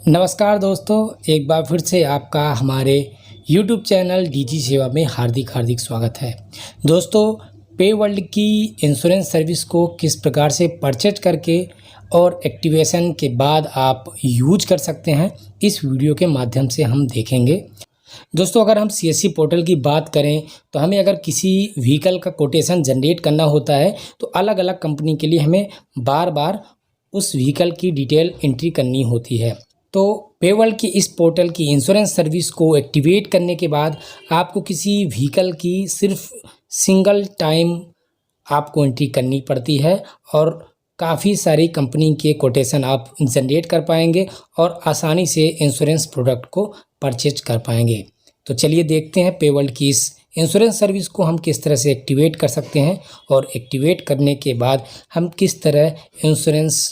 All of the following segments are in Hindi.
नमस्कार दोस्तों, एक बार फिर से आपका हमारे YouTube चैनल डीजी सेवा में हार्दिक स्वागत है। दोस्तों, पे वर्ल्ड की इंश्योरेंस सर्विस को किस प्रकार से परचेज करके और एक्टिवेशन के बाद आप यूज कर सकते हैं, इस वीडियो के माध्यम से हम देखेंगे। दोस्तों, अगर हम CSC पोर्टल की बात करें तो हमें अगर किसी व्हीकल का कोटेशन जनरेट करना होता है तो अलग अलग कंपनी के लिए हमें बार बार उस व्हीकल की डिटेल एंट्री करनी होती है। तो पेवर्ल्ड की इस पोर्टल की इंश्योरेंस सर्विस को एक्टिवेट करने के बाद आपको किसी व्हीकल की सिर्फ सिंगल टाइम आपको एंट्री करनी पड़ती है और काफ़ी सारी कंपनी के कोटेशन आप जनरेट कर पाएंगे और आसानी से इंश्योरेंस प्रोडक्ट को परचेज कर पाएंगे। तो चलिए देखते हैं पेवर्ल्ड की इस इंश्योरेंस सर्विस को हम किस तरह से एक्टिवेट कर सकते हैं और एक्टिवेट करने के बाद हम किस तरह इंश्योरेंस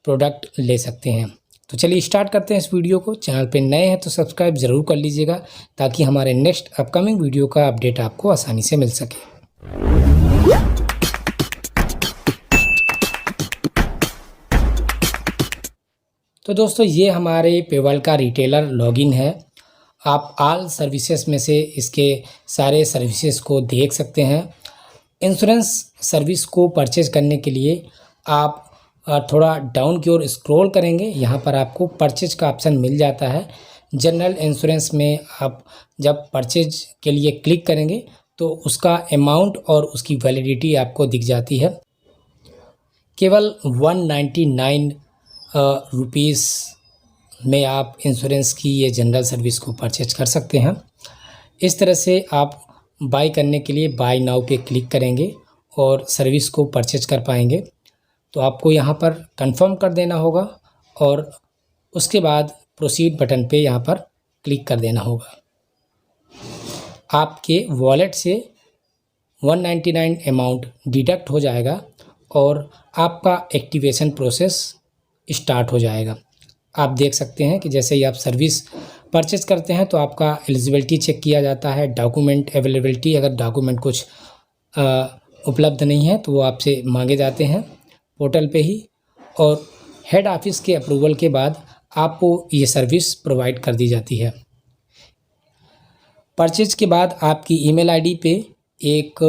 प्रोडक्ट ले सकते हैं। तो चलिए स्टार्ट करते हैं इस वीडियो को। चैनल पे नए हैं तो सब्सक्राइब ज़रूर कर लीजिएगा ताकि हमारे नेक्स्ट अपकमिंग वीडियो का अपडेट आपको आसानी से मिल सके। तो दोस्तों, ये हमारे पेवर्ल्ड का रिटेलर लॉगिन है। आप ऑल सर्विसेज में से इसके सारे सर्विसेज को देख सकते हैं। इंश्योरेंस सर्विस को परचेज करने के लिए आप थोड़ा डाउन की ओर स्क्रॉल करेंगे, यहाँ पर आपको परचेज का ऑप्शन मिल जाता है। जनरल इंश्योरेंस में आप जब परचेज के लिए क्लिक करेंगे तो उसका अमाउंट और उसकी वैलिडिटी आपको दिख जाती है। केवल 199 रुपीज़ में आप इंश्योरेंस की ये जनरल सर्विस को परचेज कर सकते हैं। इस तरह से आप बाय करने के लिए बाय नाउ पे क्लिक करेंगे और सर्विस को परचेज कर पाएंगे। तो आपको यहाँ पर कंफर्म कर देना होगा और उसके बाद प्रोसीड बटन पे यहाँ पर क्लिक कर देना होगा। आपके वॉलेट से 199 अमाउंट डिडक्ट हो जाएगा और आपका एक्टिवेशन प्रोसेस स्टार्ट हो जाएगा। आप देख सकते हैं कि जैसे ही आप सर्विस परचेज करते हैं तो आपका एलिजिबिलिटी चेक किया जाता है, डॉक्यूमेंट अवेलेबिलिटी, अगर डॉक्यूमेंट कुछ उपलब्ध नहीं है तो वो आपसे मांगे जाते हैं पोर्टल पे ही, और हेड ऑफिस के अप्रूवल के बाद आपको ये सर्विस प्रोवाइड कर दी जाती है। परचेज के बाद आपकी ईमेल आईडी पे एक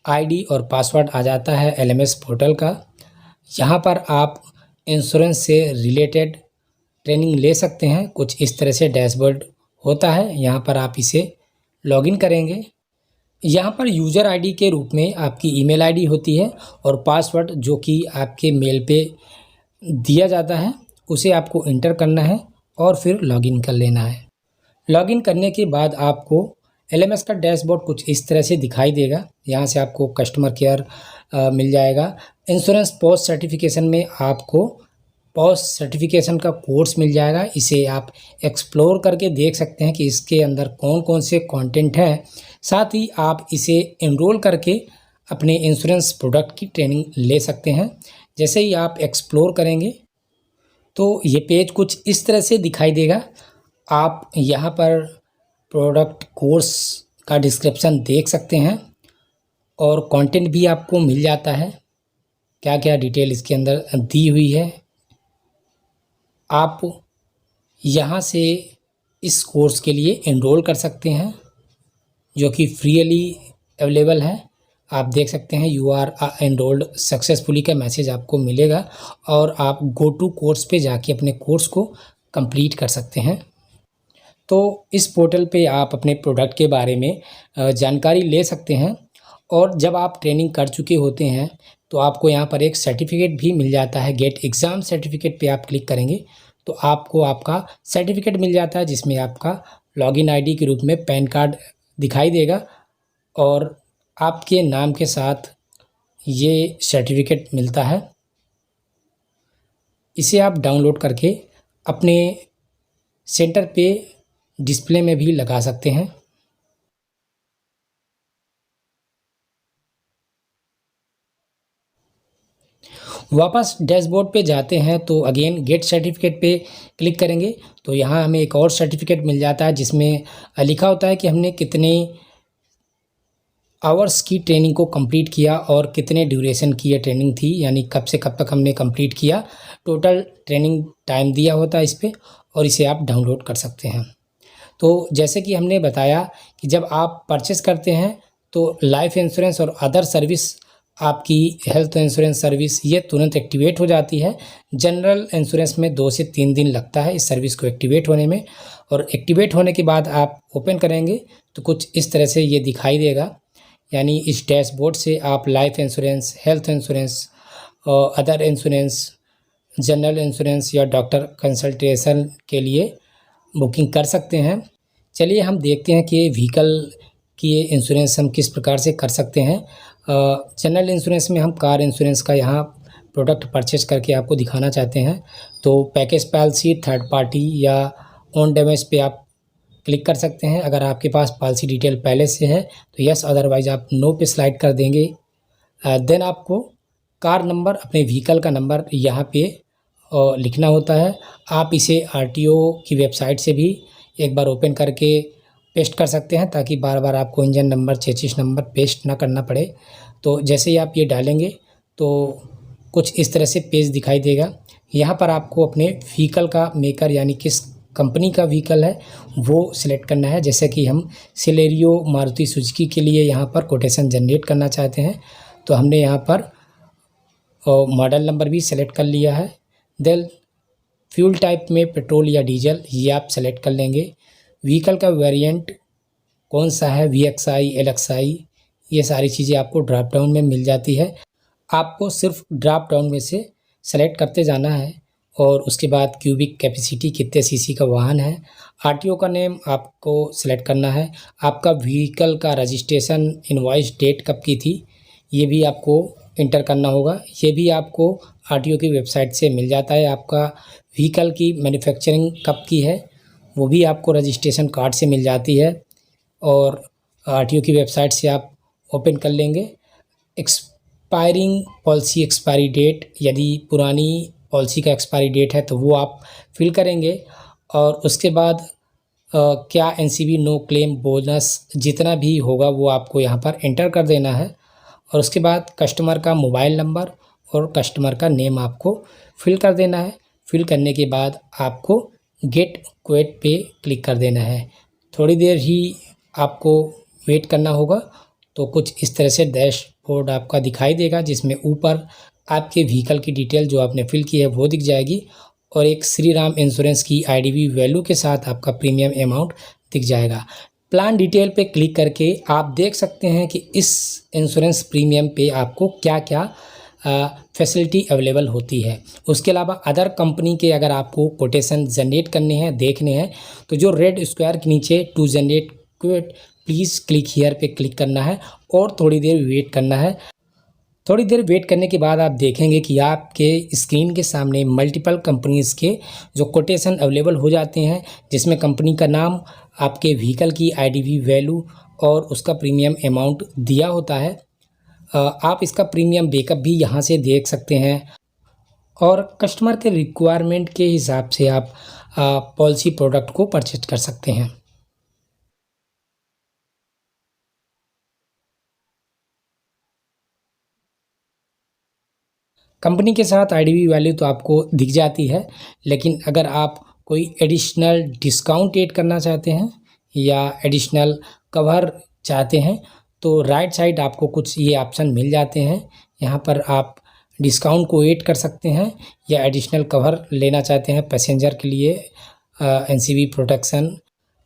आईडी और पासवर्ड आ जाता है LMS पोर्टल का। यहाँ पर आप इंश्योरेंस से रिलेटेड ट्रेनिंग ले सकते हैं। कुछ इस तरह से डैशबोर्ड होता है, यहाँ पर आप इसे लॉगिन करेंगे। यहाँ पर यूज़र आईडी के रूप में आपकी ईमेल आईडी होती है और पासवर्ड जो कि आपके मेल पे दिया जाता है उसे आपको इंटर करना है और फिर लॉगिन कर लेना है। लॉगिन करने के बाद आपको LMS का डैशबोर्ड कुछ इस तरह से दिखाई देगा। यहाँ से आपको कस्टमर केयर मिल जाएगा। इंश्योरेंस पोस्ट सर्टिफिकेशन में आपको पोस्ट सर्टिफिकेशन का कोर्स मिल जाएगा। इसे आप एक्सप्लोर करके देख सकते हैं कि इसके अंदर कौन कौन से कंटेंट हैं। साथ ही आप इसे एनरोल करके अपने इंश्योरेंस प्रोडक्ट की ट्रेनिंग ले सकते हैं। जैसे ही आप एक्सप्लोर करेंगे तो ये पेज कुछ इस तरह से दिखाई देगा। आप यहाँ पर प्रोडक्ट कोर्स का डिस्क्रिप्शन देख सकते हैं और कंटेंट भी आपको मिल जाता है, क्या क्या डिटेल इसके अंदर दी हुई है। आप यहाँ से इस कोर्स के लिए एनरोल कर सकते हैं जो कि फ्रीली अवेलेबल है। आप देख सकते हैं यू आर एनरोल्ड सक्सेसफुली का मैसेज आपको मिलेगा और आप गो टू कोर्स पे जाके अपने कोर्स को कंप्लीट कर सकते हैं। तो इस पोर्टल पे आप अपने प्रोडक्ट के बारे में जानकारी ले सकते हैं और जब आप ट्रेनिंग कर चुके होते हैं तो आपको यहाँ पर एक सर्टिफिकेट भी मिल जाता है। गेट एग्ज़ाम सर्टिफिकेट पे आप क्लिक करेंगे तो आपको आपका सर्टिफिकेट मिल जाता है जिसमें आपका लॉगिन आईडी के रूप में पैन कार्ड दिखाई देगा और आपके नाम के साथ ये सर्टिफिकेट मिलता है। इसे आप डाउनलोड करके अपने सेंटर पे डिस्प्ले में भी लगा सकते हैं। वापस डैशबोर्ड पे जाते हैं तो अगेन गेट सर्टिफिकेट पे क्लिक करेंगे तो यहाँ हमें एक और सर्टिफिकेट मिल जाता है जिसमें लिखा होता है कि हमने कितने आवर्स की ट्रेनिंग को कंप्लीट किया और कितने ड्यूरेशन की ये ट्रेनिंग थी, यानी कब से कब तक हमने कंप्लीट किया। टोटल ट्रेनिंग टाइम दिया होता है इस पे, और इसे आप डाउनलोड कर सकते हैं। तो जैसे कि हमने बताया कि जब आप परचेस करते हैं तो लाइफ इंश्योरेंस और अदर सर्विस, आपकी हेल्थ इंश्योरेंस सर्विस, ये तुरंत एक्टिवेट हो जाती है। जनरल इंश्योरेंस में 2 से 3 दिन लगता है इस सर्विस को एक्टिवेट होने में, और एक्टिवेट होने के बाद आप ओपन करेंगे तो कुछ इस तरह से ये दिखाई देगा। यानी इस डैशबोर्ड से आप लाइफ इंश्योरेंस, हेल्थ इंश्योरेंस और अदर इंश्योरेंस, जनरल इंश्योरेंस या डॉक्टर कंसल्टेशन के लिए बुकिंग कर सकते हैं। चलिए हम देखते हैं कि व्हीकल की ये इंश्योरेंस हम किस प्रकार से कर सकते हैं। जनरल इंश्योरेंस में हम कार इंश्योरेंस का यहाँ प्रोडक्ट परचेज करके आपको दिखाना चाहते हैं। तो पैकेज पॉलिसी, थर्ड पार्टी या ओन डैमेज पे आप क्लिक कर सकते हैं। अगर आपके पास पॉलिसी डिटेल पहले से है तो यस, अदरवाइज आप नो पे स्लाइड कर देंगे। देन आपको कार नंबर, अपने व्हीकल का नंबर यहाँ पे लिखना होता है। आप इसे आरटीओ की वेबसाइट से भी एक बार ओपन करके पेस्ट कर सकते हैं, ताकि बार बार आपको engine number, chassis number paste ना करना पड़े। तो जैसे ही आप ये डालेंगे तो कुछ इस तरह से पेज दिखाई देगा। यहाँ पर आपको अपने व्हीकल का मेकर, यानी किस कंपनी का व्हीकल है वो सिलेक्ट करना है। जैसे कि हम सिलेरियो मारुति सुजुकी के लिए यहाँ पर कोटेशन जनरेट करना चाहते हैं, तो हमने यहाँ पर मॉडल नंबर भी सेलेक्ट कर लिया है। देन फ्यूल टाइप में पेट्रोल या डीजल, ये आप सेलेक्ट कर लेंगे। व्हीकल का वेरिएंट कौन सा है, VXI, LXI, ये सारी चीज़ें आपको ड्रॉप डाउन में मिल जाती है। आपको सिर्फ ड्रॉप डाउन में से सेलेक्ट करते जाना है, और उसके बाद क्यूबिक कैपेसिटी, कितने सीसी का वाहन है। आरटीओ का नेम आपको सेलेक्ट करना है। आपका व्हीकल का रजिस्ट्रेशन इनवॉइस डेट कब की थी, ये भी आपको इंटर करना होगा। ये भी आपको आरटीओ की वेबसाइट से मिल जाता है। आपका व्हीकल की मैन्युफैक्चरिंग कब की है वो भी आपको रजिस्ट्रेशन कार्ड से मिल जाती है, और आरटीओ की वेबसाइट से आप ओपन कर लेंगे। एक्सपायरिंग पॉलिसी एक्सपायरी डेट, यदि पुरानी पॉलिसी का एक्सपायरी डेट है तो वो आप फिल करेंगे, और उसके बाद क्या एनसीबी, नो क्लेम, बोनस जितना भी होगा वो आपको यहाँ पर एंटर कर देना है। और उसके बाद कस्टमर का मोबाइल नंबर और कस्टमर का नेम आपको फिल कर देना है। फिल करने के बाद आपको गेट क्वेट पे क्लिक कर देना है। थोड़ी देर ही आपको वेट करना होगा, तो कुछ इस तरह से डैशबोर्ड आपका दिखाई देगा, जिसमें ऊपर आपके व्हीकल की डिटेल जो आपने फिल की है वो दिख जाएगी, और एक श्री राम इंश्योरेंस की आईडीवी वैल्यू के साथ आपका प्रीमियम अमाउंट दिख जाएगा। प्लान डिटेल पे क्लिक करके आप देख सकते हैं कि इस इंश्योरेंस प्रीमियम पे आपको क्या क्या फैसिलिटी अवेलेबल होती है। उसके अलावा अदर कंपनी के अगर आपको कोटेशन जनरेट करने हैं, देखने हैं, तो जो रेड स्क्वायर के नीचे to generate quote please click here पे क्लिक करना है, और थोड़ी देर वेट करना है। थोड़ी देर वेट करने के बाद आप देखेंगे कि आपके स्क्रीन के सामने मल्टीपल कंपनीज़ के जो कोटेशन अवेलेबल हो जाते हैं, जिसमें कंपनी का नाम, आपके व्हीकल की आईडीवी वैल्यू और उसका प्रीमियम अमाउंट दिया होता है। आप इसका प्रीमियम बैकअप भी यहाँ से देख सकते हैं, और कस्टमर के रिक्वायरमेंट के हिसाब से आप पॉलिसी प्रोडक्ट को परचेज कर सकते हैं। कंपनी के साथ आईडीवी वैल्यू तो आपको दिख जाती है, लेकिन अगर आप कोई एडिशनल डिस्काउंट ऐड करना चाहते हैं या एडिशनल कवर चाहते हैं, तो राइट साइड आपको कुछ ये ऑप्शन मिल जाते हैं। यहाँ पर आप डिस्काउंट को ऐड कर सकते हैं, या एडिशनल कवर लेना चाहते हैं पैसेंजर के लिए, एनसीवी प्रोटेक्शन।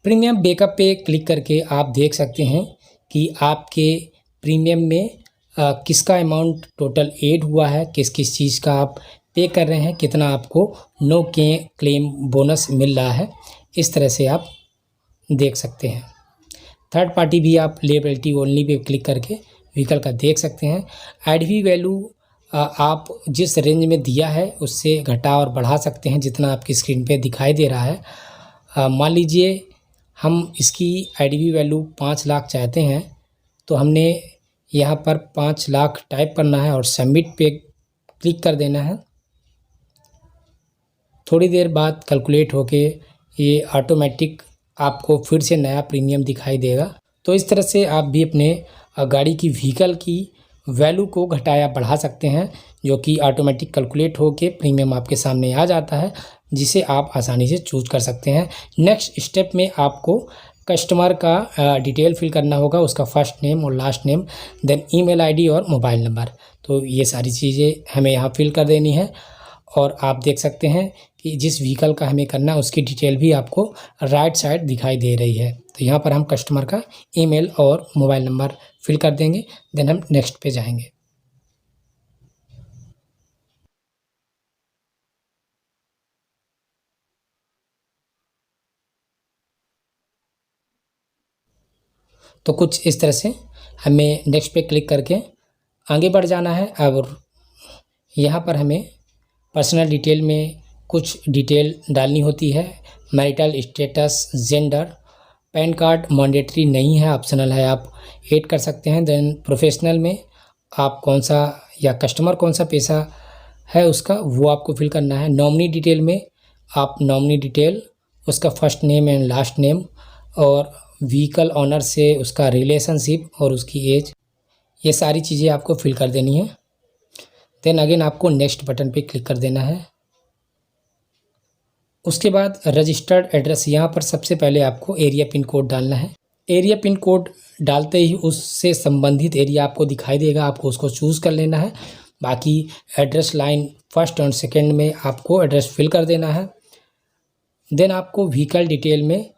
प्रीमियम बैकअप पे क्लिक करके आप देख सकते हैं कि आपके प्रीमियम में किसका अमाउंट टोटल ऐड हुआ है, किस किस चीज़ का आप पे कर रहे हैं, कितना आपको नो के क्लेम बोनस मिल रहा है। इस तरह से आप देख सकते हैं। थर्ड पार्टी भी आप लेबिलिटी ओनली पे क्लिक करके व्हीकल का देख सकते हैं। आईडीवी वैल्यू आप जिस रेंज में दिया है उससे घटा और बढ़ा सकते हैं, जितना आपकी स्क्रीन पे दिखाई दे रहा है। मान लीजिए हम इसकी आईडीवी वैल्यू 5 लाख चाहते हैं, तो हमने यहाँ पर 5 लाख टाइप करना है और सबमिट पे क्लिक कर देना है। थोड़ी देर बाद कैलकुलेट होके ये ऑटोमेटिक आपको फिर से नया प्रीमियम दिखाई देगा। तो इस तरह से आप भी अपने गाड़ी की व्हीकल की वैल्यू को घटाया बढ़ा सकते हैं, जो कि ऑटोमेटिक कैलकुलेट होके प्रीमियम आपके सामने आ जाता है, जिसे आप आसानी से चूज कर सकते हैं। नेक्स्ट स्टेप में आपको कस्टमर का डिटेल फिल करना होगा, उसका फर्स्ट नेम और last name, then email ID और मोबाइल नंबर। तो ये सारी चीज़ें हमें यहाँ फिल कर देनी है। और आप देख सकते हैं कि जिस व्हीकल का हमें करना है उसकी डिटेल भी आपको राइट साइड दिखाई दे रही है। तो यहाँ पर हम कस्टमर का ईमेल और मोबाइल नंबर फिल कर देंगे, देन हम नेक्स्ट पे जाएंगे। तो कुछ इस तरह से हमें नेक्स्ट पे क्लिक करके आगे बढ़ जाना है। और यहाँ पर हमें पर्सनल डिटेल में कुछ डिटेल डालनी होती है। Marital status, gender, pan card mandatory नहीं है, ऑप्शनल है, आप ऐड कर सकते हैं। देन प्रोफेशनल में आप कौन सा या कस्टमर कौन सा पेशा है उसका, वो आपको फिल करना है। नॉमिनी डिटेल में आप नॉमिनी डिटेल, उसका first name and last name, और व्हीकल ऑनर से उसका रिलेशनशिप और उसकी एज, ये सारी चीज़ें आपको फिल कर देनी है। देन अगेन आपको नेक्स्ट बटन पे क्लिक कर देना है। उसके बाद रजिस्टर्ड एड्रेस, यहाँ पर सबसे पहले आपको एरिया पिन कोड डालना है। एरिया पिन कोड डालते ही उससे संबंधित एरिया आपको दिखाई देगा, आपको उसको चूज़ कर लेना है। बाकी एड्रेस लाइन फर्स्ट और सेकंड में आपको एड्रेस फिल कर देना है। देन आपको व्हीकल डिटेल में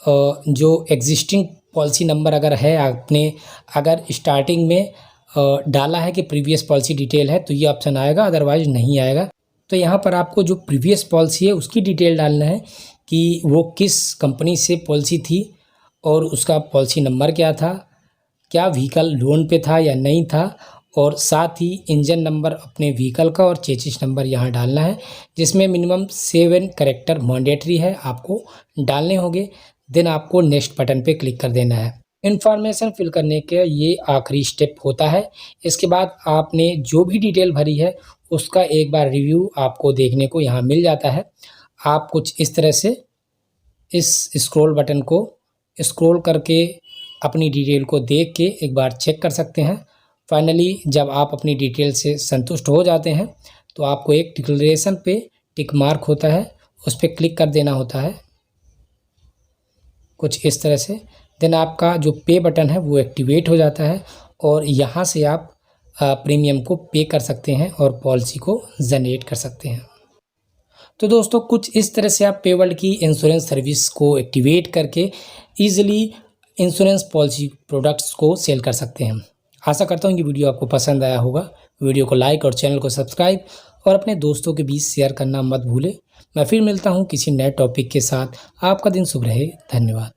जो एग्जिस्टिंग पॉलिसी नंबर अगर है, आपने अगर स्टार्टिंग में डाला है कि प्रीवियस पॉलिसी डिटेल है तो ये ऑप्शन आएगा, अदरवाइज नहीं आएगा। तो यहाँ पर आपको जो प्रीवियस पॉलिसी है उसकी डिटेल डालना है कि वो किस कंपनी से पॉलिसी थी और उसका पॉलिसी नंबर क्या था, क्या व्हीकल लोन पे था या नहीं था, और साथ ही इंजन नंबर अपने व्हीकल का और चेसिस नंबर यहाँ डालना है, जिसमें मिनिमम 7 कैरेक्टर मैंडेटरी है, आपको डालने होंगे। देन आपको नेक्स्ट बटन पे क्लिक कर देना है। इन्फॉर्मेशन फिल करने के ये आखिरी स्टेप होता है। इसके बाद आपने जो भी डिटेल भरी है उसका एक बार रिव्यू आपको देखने को यहाँ मिल जाता है। आप कुछ इस तरह से इस स्क्रॉल बटन को स्क्रॉल करके अपनी डिटेल को देख के एक बार चेक कर सकते हैं। फाइनली जब आप अपनी डिटेल से संतुष्ट हो जाते हैं तो आपको एक डिक्लेरेशन पे टिक मार्क होता है, उस पर क्लिक कर देना होता है कुछ इस तरह से। देन आपका जो पे बटन है वो एक्टिवेट हो जाता है और यहाँ से आप प्रीमियम को पे कर सकते हैं और पॉलिसी को जनरेट कर सकते हैं। तो दोस्तों कुछ इस तरह से आप पेवर्ल्ड की इंश्योरेंस सर्विस को एक्टिवेट करके ईजिली इंश्योरेंस पॉलिसी प्रोडक्ट्स को सेल कर सकते हैं। आशा करता हूँ कि वीडियो आपको पसंद आया होगा। वीडियो को लाइक और चैनल को सब्सक्राइब और अपने दोस्तों के बीच शेयर करना मत भूलें। मैं फिर मिलता हूँ किसी नए टॉपिक के साथ। आपका दिन शुभ रहे। धन्यवाद।